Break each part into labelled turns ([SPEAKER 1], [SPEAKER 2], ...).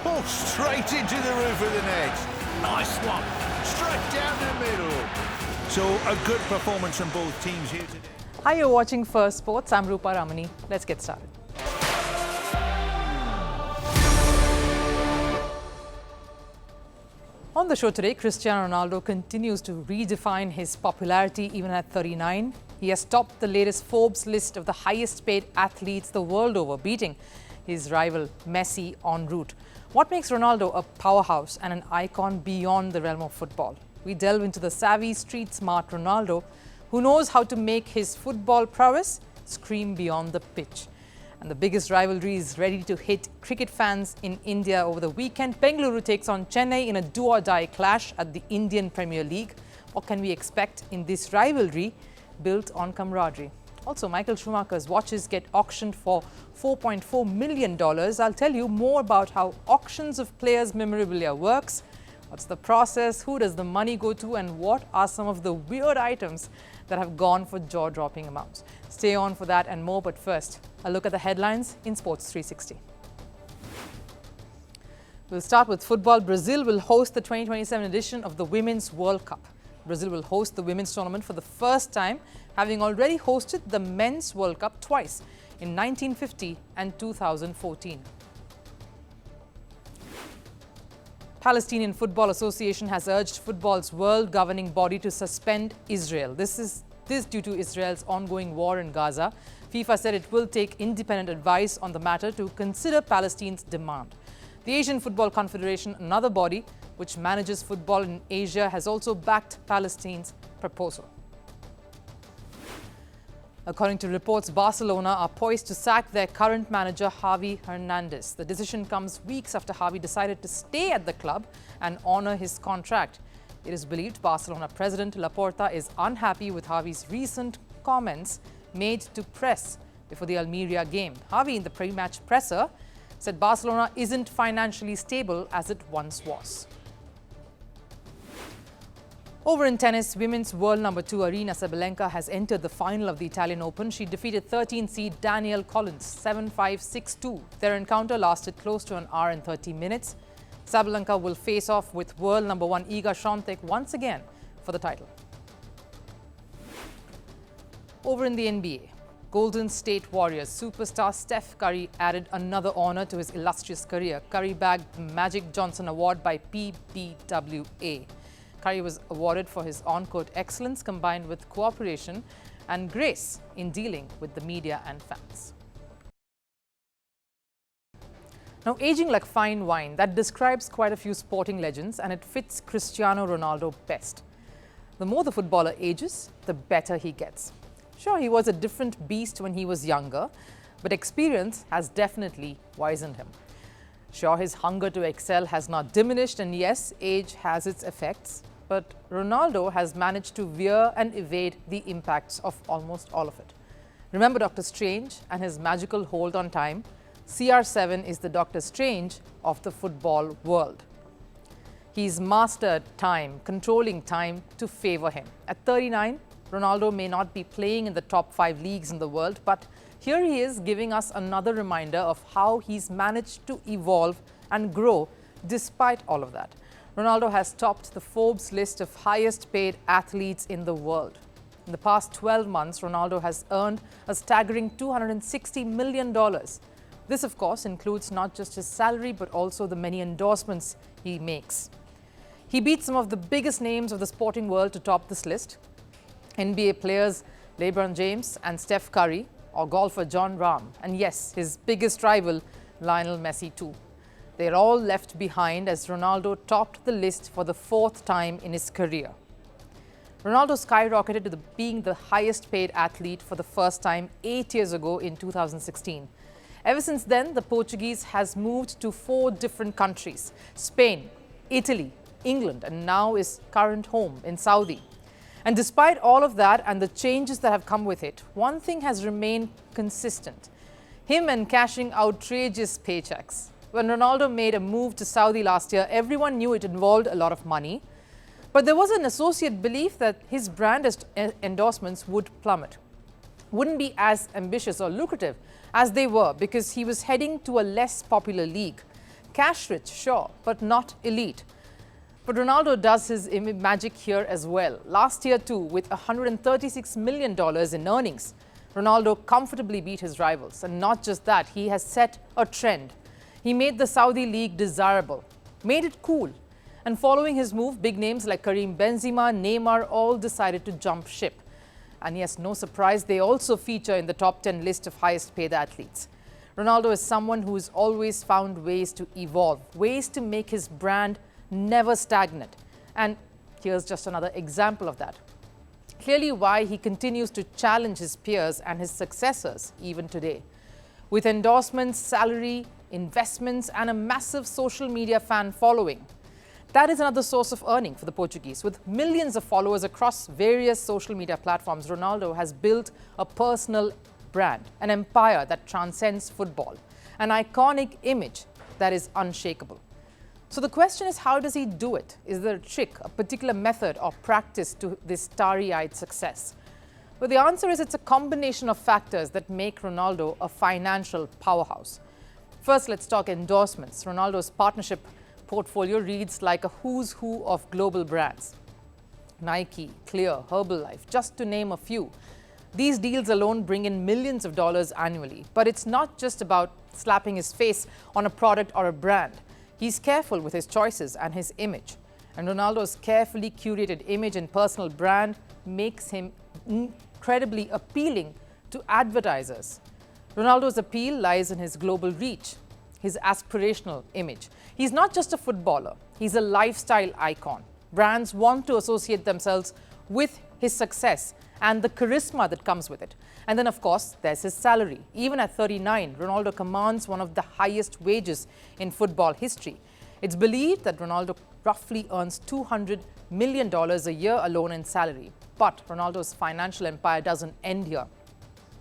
[SPEAKER 1] Oh, straight into the roof of the net. Nice one. Straight down the middle. So a good performance from both teams here today.
[SPEAKER 2] Hi, you're watching Firstpost. I'm Rupha Ramani. Let's get started. On the show today, Cristiano Ronaldo continues to redefine his popularity even at 39. He has topped the latest Forbes list of the highest paid athletes the world over, beating his rival Messi en route. What makes Ronaldo a powerhouse and an icon beyond the realm of football? We delve into the savvy, street-smart Ronaldo, who knows how to make his football prowess scream beyond the pitch. And the biggest rivalry is ready to hit cricket fans in India over the weekend. Bengaluru takes on Chennai in a do-or-die clash at the Indian Premier League. What can we expect in this rivalry built on camaraderie? Also, Michael Schumacher's watches get auctioned for $4.4 million. I'll tell you more about how auctions of players' memorabilia works. What's the process? Who does the money go to? And what are some of the weird items that have gone for jaw-dropping amounts? Stay on for that and more, but first, a look at the headlines in Sports 360. We'll start with football. Brazil will host the 2027 edition of the Women's World Cup. Brazil will host the women's tournament for the first time, having already hosted the Men's World Cup twice in 1950 and 2014. Palestinian Football Association has urged football's world governing body to suspend Israel. This due to Israel's ongoing war in Gaza. FIFA said it will take independent advice on the matter to consider Palestine's demand. The Asian Football Confederation, another body which manages football in Asia, has also backed Palestine's proposal. According to reports, Barcelona are poised to sack their current manager, Javi Hernandez. The decision comes weeks after Javi decided to stay at the club and honor his contract. It is believed Barcelona president Laporta is unhappy with Javi's recent comments made to press before the Almeria game. Javi, in the pre-match presser, said Barcelona isn't financially stable as it once was. Over in tennis, women's world number 2 Aryna Sabalenka has entered the final of the Italian Open. She defeated 13-seed Danielle Collins 7-5, 6-2. Their encounter lasted close to an hour and 30 minutes. Sabalenka will face off with world number 1 Iga Świątek once again for the title. Over in the NBA, Golden State Warriors superstar Steph Curry added another honor to his illustrious career. Curry bagged the Magic Johnson Award by PBWA. Curry was awarded for his on-court excellence combined with cooperation and grace in dealing with the media and fans. Now, aging like fine wine, that describes quite a few sporting legends, and it fits Cristiano Ronaldo best. The more the footballer ages, the better he gets. Sure, he was a different beast when he was younger, but experience has definitely wizened him. Sure, his hunger to excel has not diminished, and yes, age has its effects, but Ronaldo has managed to veer and evade the impacts of almost all of it. Remember Dr. Strange and his magical hold on time? CR7 is the Dr. Strange of the football world. He's mastered time, controlling time to favor him. At 39, Ronaldo may not be playing in the top 5 leagues in the world, but here he is giving us another reminder of how he's managed to evolve and grow despite all of that. Ronaldo has topped the Forbes list of highest paid athletes in the world. In the past 12 months, Ronaldo has earned a staggering $260 million. This, of course, includes not just his salary, but also the many endorsements he makes. He beat some of the biggest names of the sporting world to top this list. NBA players LeBron James and Steph Curry, or golfer Jon Rahm, and yes, his biggest rival Lionel Messi too. They're all left behind as Ronaldo topped the list for the 4th time in his career. Ronaldo skyrocketed to being the highest paid athlete for the first time 8 years ago in 2016. Ever since then, the Portuguese has moved to 4 different countries: Spain, Italy, England, and now his current home in Saudi. And despite all of that and the changes that have come with it, one thing has remained consistent: him and cashing outrageous paychecks. When Ronaldo made a move to Saudi last year, everyone knew it involved a lot of money. But there was an associate belief that his brand endorsements would plummet, wouldn't be as ambitious or lucrative as they were, because he was heading to a less popular league. Cash rich, sure, but not elite. But Ronaldo does his magic here as well. Last year too, with $136 million in earnings, Ronaldo comfortably beat his rivals. And not just that, he has set a trend. He made the Saudi League desirable, made it cool. And following his move, big names like Karim Benzema, Neymar all decided to jump ship. And yes, no surprise, they also feature in the top 10 list of highest paid athletes. Ronaldo is someone who has always found ways to evolve, ways to make his brand never stagnant. And here's just another example of that. Clearly why he continues to challenge his peers and his successors even today. With endorsements, salary, investments, and a massive social media fan following. That is another source of earning for the Portuguese. With millions of followers across various social media platforms, Ronaldo has built a personal brand, an empire that transcends football, an iconic image that is unshakable. So the question is, how does he do it? Is there a trick, a particular method or practice to this starry-eyed success? Well, the answer is it's a combination of factors that make Ronaldo a financial powerhouse. First, let's talk endorsements. Ronaldo's partnership portfolio reads like a who's who of global brands. Nike, Clear, Herbalife, just to name a few. These deals alone bring in millions of dollars annually. But it's not just about slapping his face on a product or a brand. He's careful with his choices and his image. And Ronaldo's carefully curated image and personal brand makes him incredibly appealing to advertisers. Ronaldo's appeal lies in his global reach, his aspirational image. He's not just a footballer, he's a lifestyle icon. Brands want to associate themselves with his success and the charisma that comes with it. And then, of course, there's his salary. Even at 39, Ronaldo commands one of the highest wages in football history. It's believed that Ronaldo roughly earns $200 million a year alone in salary. But Ronaldo's financial empire doesn't end here.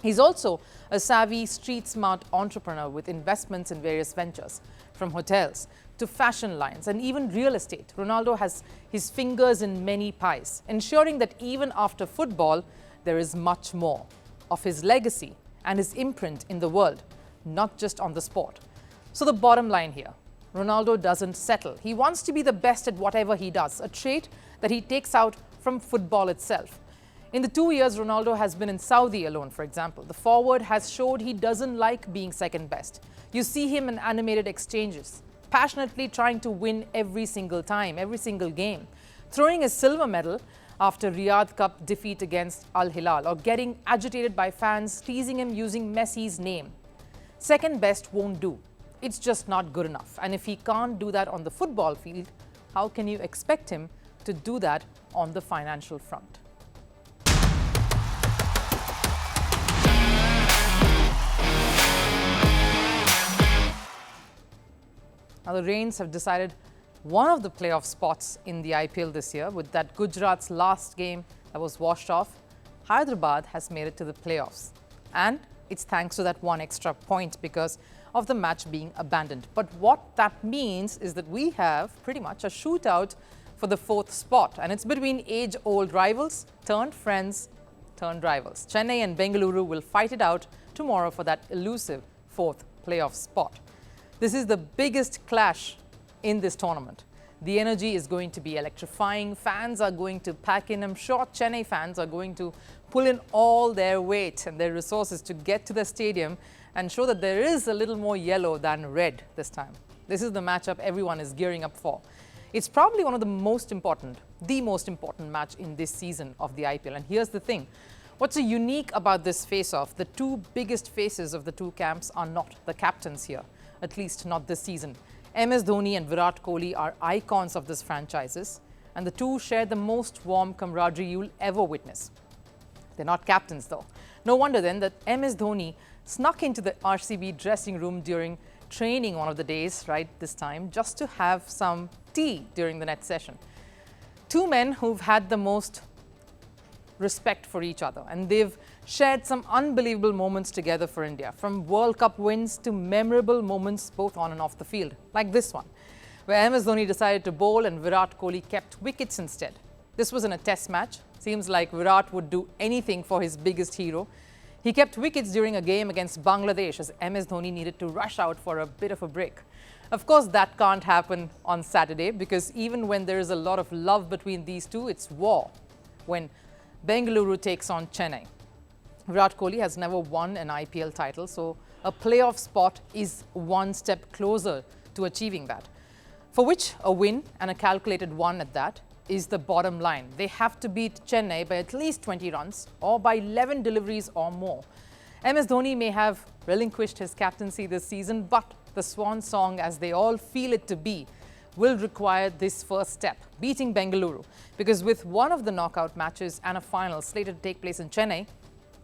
[SPEAKER 2] He's also a savvy, street-smart entrepreneur with investments in various ventures, from hotels to fashion lines and even real estate. Ronaldo has his fingers in many pies, ensuring that even after football, there is much more of his legacy and his imprint in the world, not just on the sport. So the bottom line here, Ronaldo doesn't settle. He wants to be the best at whatever he does, a trait that he takes out from football itself. In the 2 years Ronaldo has been in Saudi alone, for example, the forward has showed he doesn't like being second best. You see him in animated exchanges, passionately trying to win every single time, every single game, throwing a silver medal after Riyadh Cup defeat against Al Hilal, or getting agitated by fans teasing him using Messi's name. Second best won't do. It's just not good enough. And if he can't do that on the football field, how can you expect him to do that on the financial front? Now, the Rains have decided one of the playoff spots in the IPL this year. With that Gujarat's last game that was washed off, Hyderabad has made it to the playoffs. And it's thanks to that one extra point because of the match being abandoned. But what that means is that we have pretty much a shootout for the fourth spot. And it's between age-old rivals turned friends turned rivals. Chennai and Bengaluru will fight it out tomorrow for that elusive fourth playoff spot. This is the biggest clash in this tournament. The energy is going to be electrifying. Fans are going to pack in. I'm sure Chennai fans are going to pull in all their weight and their resources to get to the stadium and show that there is a little more yellow than red this time. This is the matchup everyone is gearing up for. It's probably one of the most important match in this season of the IPL. And here's the thing. What's so unique about this face-off? The two biggest faces of the two camps are not the captains here, at least not this season. MS Dhoni and Virat Kohli are icons of this franchises, and the two share the most warm camaraderie you'll ever witness. They're not captains though. No wonder then that MS Dhoni snuck into the RCB dressing room during training one of the days, right this time, just to have some tea during the net session. Two men who've had the most respect for each other, and they've shared some unbelievable moments together for India, from World Cup wins to memorable moments both on and off the field, like this one, where MS Dhoni decided to bowl and Virat Kohli kept wickets instead. This was in a test match. Seems like Virat would do anything for his biggest hero. He kept wickets during a game against Bangladesh as MS Dhoni needed to rush out for a bit of a break. Of course, that can't happen on Saturday because even when there is a lot of love between these two, it's war when Bengaluru takes on Chennai. Virat Kohli has never won an IPL title, so a playoff spot is one step closer to achieving that, for which a win, and a calculated one at that, is the bottom line. They have to beat Chennai by at least 20 runs or by 11 deliveries or more. MS Dhoni may have relinquished his captaincy this season, but the swan song, as they all feel it to be, will require this first step, beating Bengaluru. Because with one of the knockout matches and a final slated to take place in Chennai,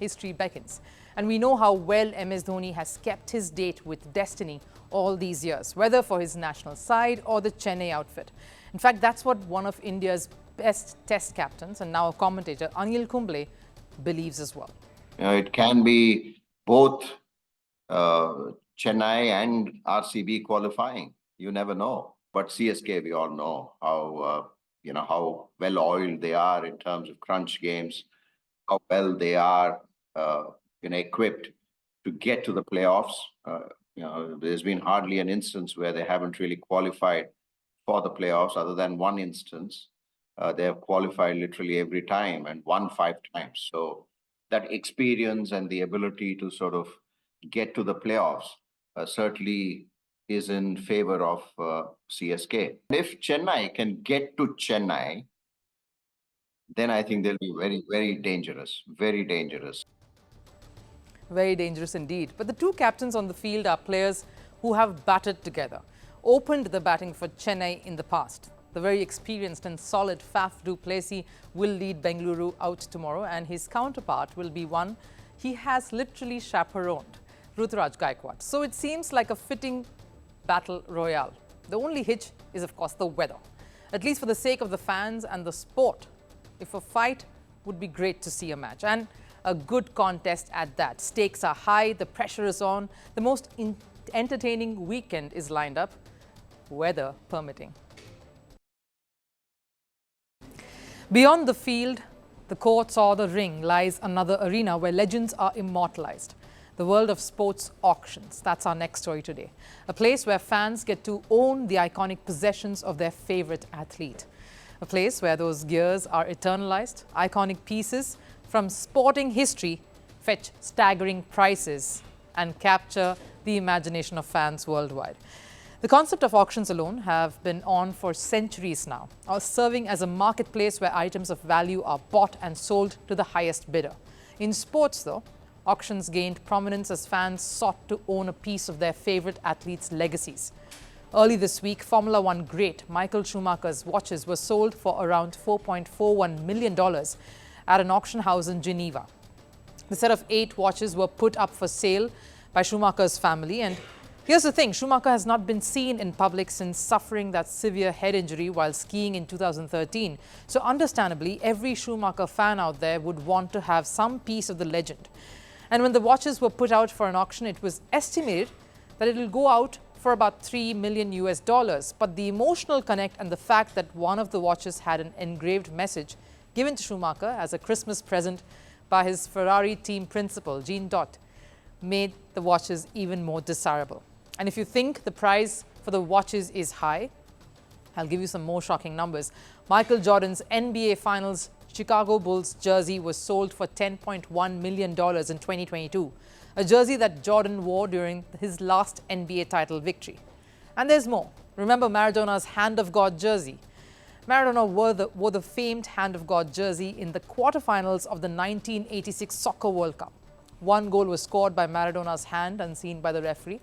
[SPEAKER 2] history beckons. And we know how well MS Dhoni has kept his date with destiny all these years, whether for his national side or the Chennai outfit. In fact, that's what one of India's best test captains and now a commentator, Anil Kumble, believes as well.
[SPEAKER 3] It can be both Chennai and RCB qualifying. You never know. But CSK, we all know how how well oiled they are in terms of crunch games, how well they are equipped to get to the playoffs. There's been hardly an instance where they haven't really qualified for the playoffs, other than one instance. They have qualified literally every time and won 5 times. So that experience and the ability to sort of get to the playoffs certainly is in favor of CSK. If Chennai can get to Chennai, then I think they'll be very, very dangerous, very dangerous.
[SPEAKER 2] Very dangerous indeed. But the two captains on the field are players who have batted together, opened the batting for Chennai in the past. The very experienced and solid Faf du Plessis will lead Bengaluru out tomorrow, and his counterpart will be one he has literally chaperoned, Ruturaj Gaikwad. So it seems like a fitting battle royale. The only hitch is, of course, the weather. At least for the sake of the fans and the sport, if a fight would be great to see a match. And a good contest at that. Stakes are high, the pressure is on, the most entertaining weekend is lined up, weather permitting. Beyond the field, the courts or the ring lies another arena where legends are immortalized. The world of sports auctions. That's our next story today. A place where fans get to own the iconic possessions of their favorite athlete. A place where those gears are eternalized, iconic pieces from sporting history fetch staggering prices and capture the imagination of fans worldwide. The concept of auctions alone have been on for centuries now, serving as a marketplace where items of value are bought and sold to the highest bidder. In sports, though, auctions gained prominence as fans sought to own a piece of their favorite athletes' legacies. Early this week, Formula One great Michael Schumacher's watches were sold for around $4.41 million at an auction house in Geneva. The set of 8 watches were put up for sale by Schumacher's family. And here's the thing, Schumacher has not been seen in public since suffering that severe head injury while skiing in 2013. So understandably, every Schumacher fan out there would want to have some piece of the legend. And when the watches were put out for an auction, it was estimated that it will go out for about $3 million US. But the emotional connect and the fact that one of the watches had an engraved message given to Schumacher as a Christmas present by his Ferrari team principal, Jean Dott, made the watches even more desirable. And if you think the price for the watches is high, I'll give you some more shocking numbers. Michael Jordan's NBA Finals Chicago Bulls jersey was sold for $10.1 million in 2022, a jersey that Jordan wore during his last NBA title victory. And there's more. Remember Maradona's Hand of God jersey? Maradona wore the famed Hand of God jersey in the quarterfinals of the 1986 Soccer World Cup. One goal was scored by Maradona's hand, unseen by the referee.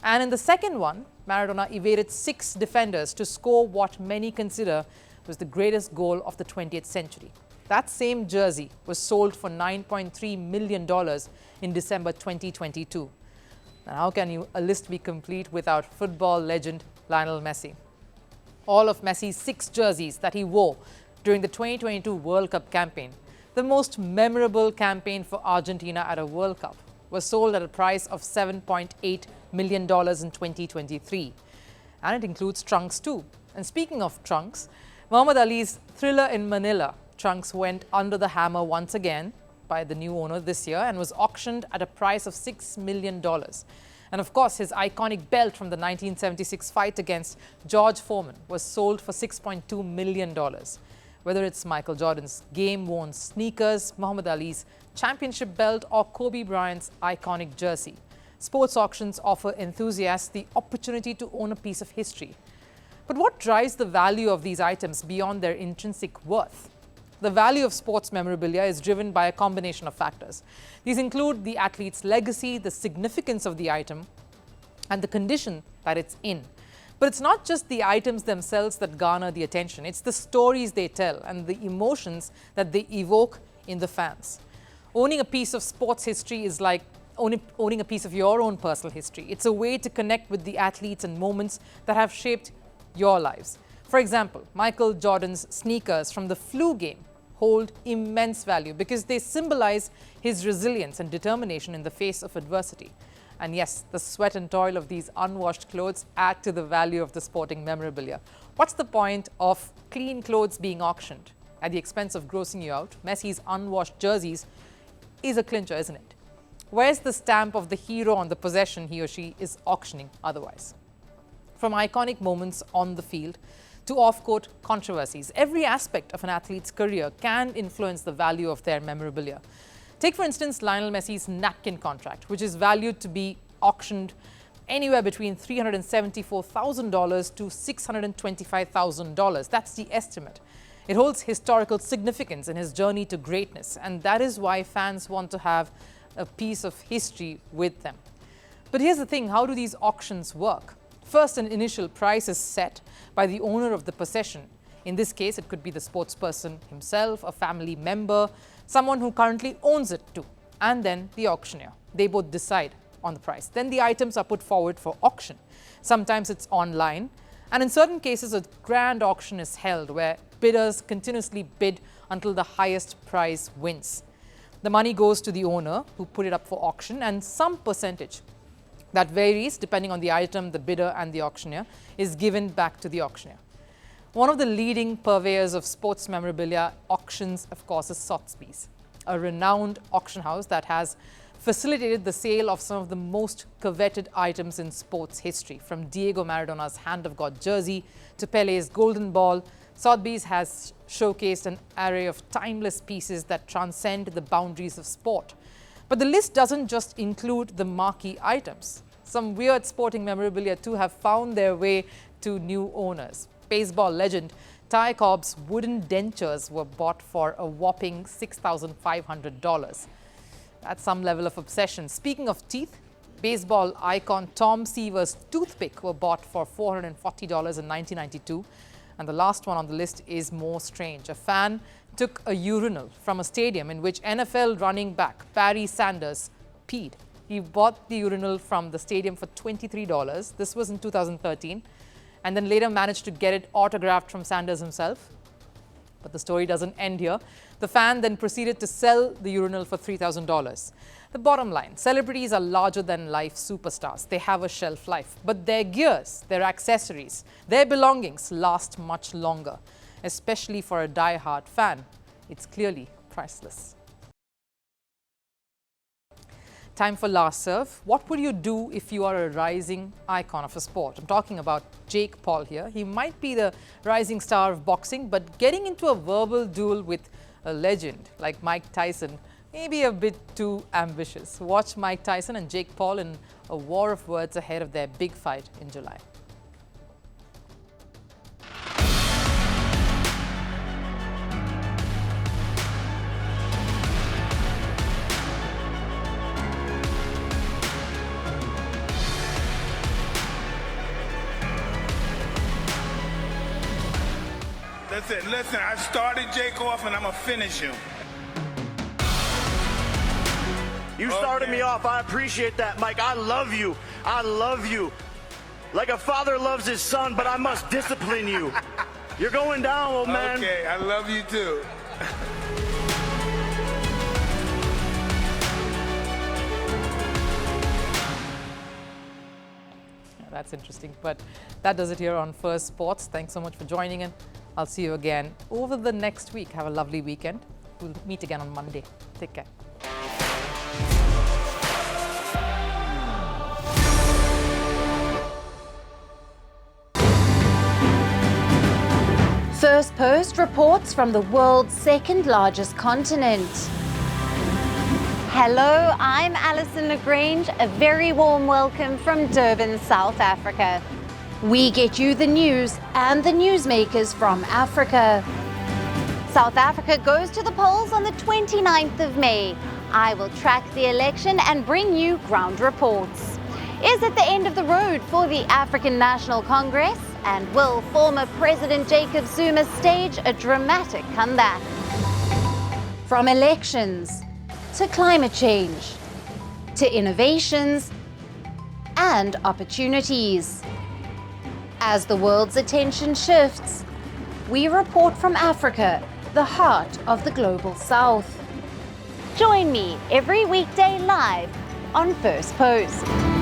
[SPEAKER 2] And in the second one, Maradona evaded 6 defenders to score what many consider was the greatest goal of the 20th century. That same jersey was sold for $9.3 million in December 2022. Now, how can a list be complete without football legend Lionel Messi? All of Messi's 6 jerseys that he wore during the 2022 World Cup campaign, the most memorable campaign for Argentina at a World Cup, was sold at a price of $7.8 million in 2023. And it includes trunks too. And speaking of trunks, Muhammad Ali's Thriller in Manila trunks went under the hammer once again by the new owner this year and was auctioned at a price of $6 million. And of course, his iconic belt from the 1976 fight against George Foreman was sold for $6.2 million. Whether it's Michael Jordan's game-worn sneakers, Muhammad Ali's championship belt, or Kobe Bryant's iconic jersey, sports auctions offer enthusiasts the opportunity to own a piece of history. But what drives the value of these items beyond their intrinsic worth? The value of sports memorabilia is driven by a combination of factors. These include the athlete's legacy, the significance of the item, and the condition that it's in. But it's not just the items themselves that garner the attention. It's the stories they tell and the emotions that they evoke in the fans. Owning a piece of sports history is like owning a piece of your own personal history. It's a way to connect with the athletes and moments that have shaped your lives. For example, Michael Jordan's sneakers from the flu game hold immense value because they symbolize his resilience and determination in the face of adversity. And yes, the sweat and toil of these unwashed clothes add to the value of the sporting memorabilia. What's the point of clean clothes being auctioned at the expense of grossing you out? Messi's unwashed jerseys is a clincher, isn't it? Where's the stamp of the hero on the possession he or she is auctioning otherwise? From iconic moments on the field to off-court controversies, every aspect of an athlete's career can influence the value of their memorabilia. Take, for instance, Lionel Messi's napkin contract, which is valued to be auctioned anywhere between $374,000 to $625,000. That's the estimate. It holds historical significance in his journey to greatness, and that is why fans want to have a piece of history with them. But here's the thing, how do these auctions work? First, an initial price is set by the owner of the possession. In this case, it could be the sportsperson himself, a family member, someone who currently owns it too, and then the auctioneer. They both decide on the price. Then the items are put forward for auction. Sometimes it's online, and in certain cases, a grand auction is held where bidders continuously bid until the highest price wins. The money goes to the owner who put it up for auction, and some percentage that varies depending on the item, the bidder and the auctioneer is given back to the auctioneer. One of the leading purveyors of sports memorabilia auctions, of course, is Sotheby's, a renowned auction house that has facilitated the sale of some of the most coveted items in sports history. From Diego Maradona's Hand of God jersey to Pele's Golden Ball, Sotheby's has showcased an array of timeless pieces that transcend the boundaries of sport. But the list doesn't just include the marquee items. Some weird sporting memorabilia too have found their way to new owners. Baseball legend Ty Cobb's wooden dentures were bought for a whopping $6,500. That's some level of obsession. Speaking of teeth, baseball icon Tom Seaver's toothpick were bought for $440 in 1992. And the last one on the list is more strange. A fan took a urinal from a stadium in which NFL running back Barry Sanders peed. He bought the urinal from the stadium for $23. This was in 2013. And then later managed to get it autographed from Sanders himself. But the story doesn't end here. The fan then proceeded to sell the urinal for $3,000. The bottom line, celebrities are larger-than-life superstars. They have a shelf life. But their gears, their accessories, their belongings last much longer. Especially for a die-hard fan, it's clearly priceless. Time for last serve. What would you do if you are a rising icon of a sport? I'm talking about Jake Paul here. He might be the rising star of boxing, but getting into a verbal duel with a legend like Mike Tyson may be a bit too ambitious. Watch Mike Tyson and Jake Paul in a war of words ahead of their big fight in July.
[SPEAKER 4] Listen, I started Jake off and I'm going to finish him.
[SPEAKER 5] You started me off. I appreciate that, Mike. I love you. I love you. Like a father loves his son, but I must discipline you. You're going down, old man.
[SPEAKER 4] Okay, I love you too.
[SPEAKER 2] That's interesting, but that does it here on First Sports. Thanks so much for joining in. I'll see you again over the next week. Have a lovely weekend. We'll meet again on Monday. Take care.
[SPEAKER 6] Firstpost reports from the world's second largest continent. Hello, I'm Alison Lagrange. A very warm welcome from Durban, South Africa. We get you the news and the newsmakers from Africa. South Africa goes to the polls on the 29th of May. I will track the election and bring you ground reports. Is it the end of the road for the African National Congress? And will former President Jacob Zuma stage a dramatic comeback? From elections to climate change, to innovations and opportunities. As the world's attention shifts, we report from Africa, the heart of the global South. Join me every weekday live on Firstpost.